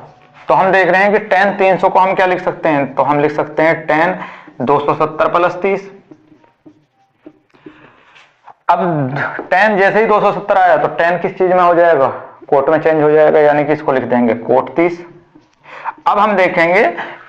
तो हम देख रहे हैं कि tan 300 को हम क्या लिख सकते हैं, तो हम लिख सकते हैं tan 270 प्लस 30। अब tan जैसे ही 270 आया तो tan किस चीज में हो जाएगा, कोट में चेंज हो जाएगा, यानी कि इसको लिख देंगे कोट 30। अब हम देखेंगे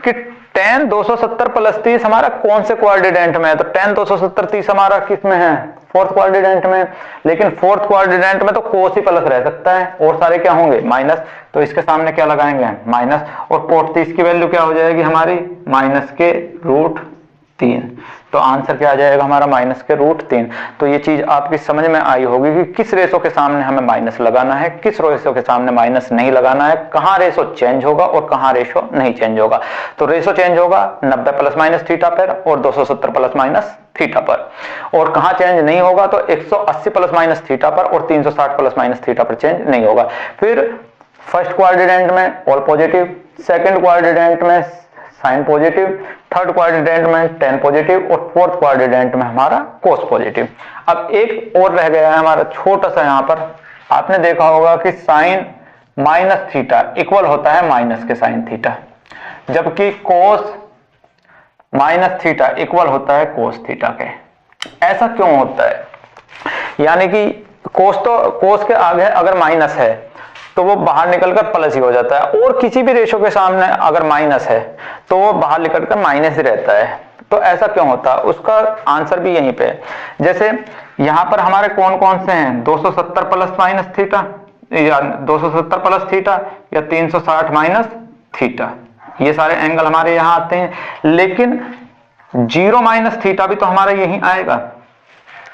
कि tan 270 प्लस 30 हमारा कौन से क्वाड्रेंट में है, तो tan 270 30 हमारा किस में है, फोर्थ क्वाड्रेंट में। लेकिन फोर्थ क्वाड्रेंट में तो कोस ही प्लस रह सकता है और सारे क्या होंगे माइनस, तो इसके सामने क्या लगाएंगे माइनस, और कोट 30 की वैल्यू क्या हो जाएगी हमारी माइनस के रूट 3। तो आंसर क्या आ जाएगा हमारा माइनस के रूट 3। तो ये चीज आपकी समझ में आई होगी कि किस रेशो के सामने हमें माइनस लगाना है, किस रेशो के सामने माइनस नहीं लगाना है, कहां रेशो चेंज होगा और कहां रेशो नहीं चेंज होगा। तो रेशो चेंज होगा 90 प्लस माइनस थीटा पर और 270 प्लस माइनस थीटा पर, और कहां चेंज नहीं होगा तो 180 प्लस माइनस थीटा पर और 360 प्लस माइनस थीटा पर चेंज नहीं होगा। फिर फर्स्ट क्वाड्रेंट में ऑल पॉजिटिव, सेकंड क्वाड्रेंट में साइन पॉजिटिव, थर्ड क्वाड्रेंट में टेन पॉजिटिव और फोर्थ क्वाड्रेंट में हमारा कोस पॉजिटिव। अब एक और रह गया है हमारा छोटा सा, यहां पर आपने देखा होगा कि साइन माइनस थीटा इक्वल होता है माइनस के साइन थीटा, जबकि कोस माइनस थीटा इक्वल होता है कोस थीटा के। ऐसा क्यों होता है, यानी कि कोस के आगे अगर माइनस है तो वो बाहर निकलकर प्लस ही हो जाता है, और किसी भी रेशो के सामने अगर माइनस है तो वो बाहर निकलकर माइनस ही रहता है। तो ऐसा क्यों होता है, उसका आंसर भी यहीं पे है। जैसे यहां पर हमारे कौन कौन से हैं, 270 प्लस माइनस थीटा या 270 प्लस थीटा या 360 माइनस थीटा, ये सारे एंगल हमारे यहां आते हैं। लेकिन 0 माइनस थीटा भी तो हमारा यहीं आएगा,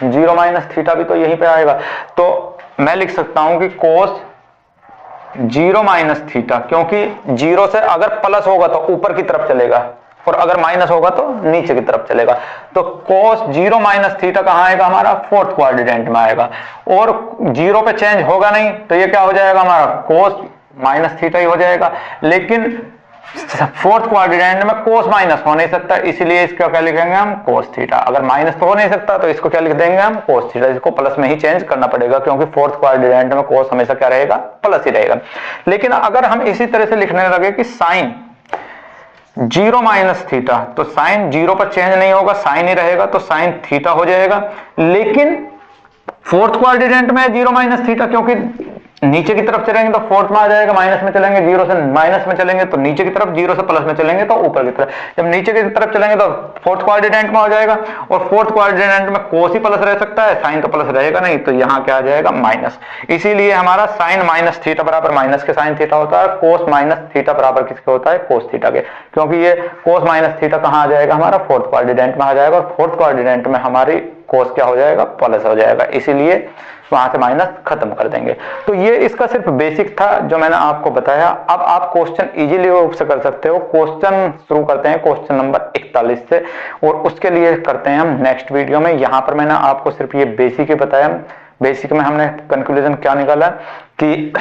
0 माइनस थीटा भी तो यहीं पे आएगा। तो मैं लिख सकता हूं कि कोस 0 माइनस थीटा, क्योंकि 0 से अगर प्लस होगा तो ऊपर की तरफ चलेगा और अगर माइनस होगा तो नीचे की तरफ चलेगा। तो कोस 0 माइनस थीटा कहां आएगा हमारा, फोर्थ क्वाड्रेंट में आएगा, और 0 पे चेंज होगा नहीं तो ये क्या हो जाएगा हमारा कोस माइनस थीटा ही हो जाएगा। लेकिन फोर्थ क्वाड्रेंट में कोस माइनस हो नहीं सकता, इसलिए इसको क्या लिखेंगे हम कोस थीटा। अगर माइनस तो हो नहीं सकता तो इसको क्या लिख देंगे हम कोस थीटा, इसको प्लस में ही चेंज करना पड़ेगा क्योंकि फोर्थ क्वाड्रेंट में कोस हमेशा क्या रहेगा, प्लस ही रहेगा। लेकिन अगर हम इसी तरह से लिखने लगे कि साइन 0 माइनस थीटा, तो साइन 0 पर चेंज नहीं होगा, साइन ही रहेगा, तो साइन थीटा हो जाएगा। लेकिन फोर्थ क्वाड्रेंट में 0 माइनस थीटा, क्योंकि नीचे की तरफ चलेंगे तो फोर्थ में आ जाएगा, माइनस में चलेंगे 0 से माइनस में चलेंगे तो नीचे की तरफ, 0 से प्लस में चलेंगे तो ऊपर की तरफ। जब नीचे की तरफ चलेंगे तो फोर्थ क्वाड्रेंट में हो जाएगा, और फोर्थ क्वाड्रेंट में कोस ही प्लस रह सकता है, साइन तो प्लस रहेगा नहीं, तो यहां क्या आ जाएगा माइनस। इसीलिए हमारा साइन माइनस थीटा बराबर माइनस के साइन थीटा होता है, कोस माइनस थीटा बराबर किसके होता है, कोस थीटा के। क्योंकि ये कोस माइनस थीटा कहां आ जाएगा हमारा, फोर्थ क्वाड्रेंट में आ जाएगा, और फोर्थ क्वाड्रेंट में हमारी कोस क्या हो जाएगा, प्लस हो जाएगा, इसीलिए वहां से माइनस खत्म कर देंगे। तो ये इसका सिर्फ बेसिक था जो मैंने आपको बताया। अब आप क्वेश्चन इजीली रूप से कर सकते हो। क्वेश्चन शुरू करते हैं क्वेश्चन नंबर 41 से, और उसके लिए करते हैं हम नेक्स्ट वीडियो में। यहां पर मैंने आपको सिर्फ ये बेसिक ही बताया। बेसिक में हमने कंक्लूजन क्या निकाला कि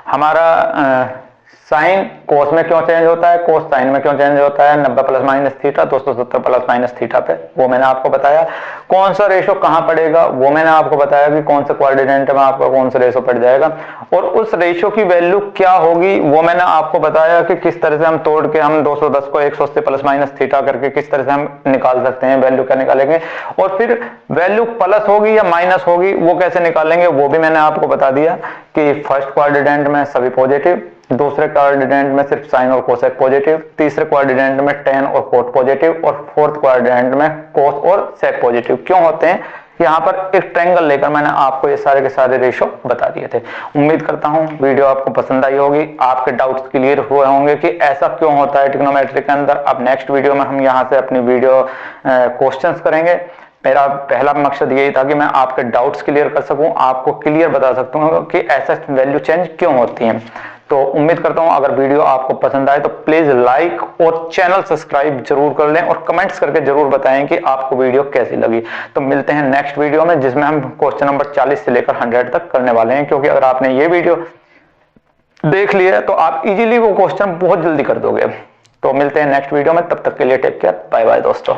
हमारा साइन कोस में क्यों चेंज होता है, कोस साइन में क्यों चेंज होता है, 90 plus minus theta 270 plus minus theta पे, वो मैंने आपको बताया। कौन सा रेशो कहां पड़ेगा वो मैंने आपको बताया कि कौन सा क्वाड्रेंट में आपका कौन सा रेशो पड़ जाएगा, और उस रेशो की वैल्यू क्या होगी वो मैंने आपको बताया कि किस तरह से हम तोड़ के हम 210 को 180 प्लस माइनस थीटा करके किस तरह से हम निकाल सकते हैं, वैल्यू क्या निकालेंगे, और फिर वैल्यू प्लस होगी या माइनस होगी वो कैसे निकालेंगे वो भी मैंने आपको बता दिया कि फर्स्ट क्वाड्रेंट में सभी पॉजिटिव, दूसरे क्वाड्रेंट में सिर्फ साइन और कोसेक पॉजिटिव, तीसरे क्वाड्रेंट में टेन और कोट पॉजिटिव, और फोर्थ क्वाड्रेंट में कोस और सेक पॉजिटिव। क्यों होते हैं, यहाँ पर एक ट्रायंगल लेकर मैंने आपको ये सारे के सारे रेशो बता दिए थे। उम्मीद करता हूँ वीडियो आपको पसंद आई होगी, आपके डाउट्स क्लियर हुए होंगे कि ऐसा क्यों होता है ट्रिग्नोमेट्री के अंदर। अब नेक्स्ट वीडियो में हम यहाँ से अपनी वीडियो क्वेश्चंस करेंगे। मेरा पहला मकसद यही था कि मैं आपके डाउट्स क्लियर कर सकूं, आपको क्लियर बता सकता हूं कि ऐसा वैल्यू चेंज क्यों होती है। तो उम्मीद करता हूं अगर वीडियो आपको पसंद आए तो प्लीज लाइक और चैनल सब्सक्राइब जरूर कर लें और कमेंट्स करके जरूर बताएं कि आपको वीडियो कैसी लगी। तो मिलते हैं नेक्स्ट वीडियो में, जिसमें हम क्वेश्चन नंबर 40 से लेकर 100 तक करने वाले हैं, क्योंकि अगर आपने ये वीडियो देख लिया तो आप इजीली वो क्वेश्चन बहुत जल्दी कर दोगे। तो मिलते हैं नेक्स्ट वीडियो में, तब तक के लिए टेक केयर, बाय बाय दोस्तों।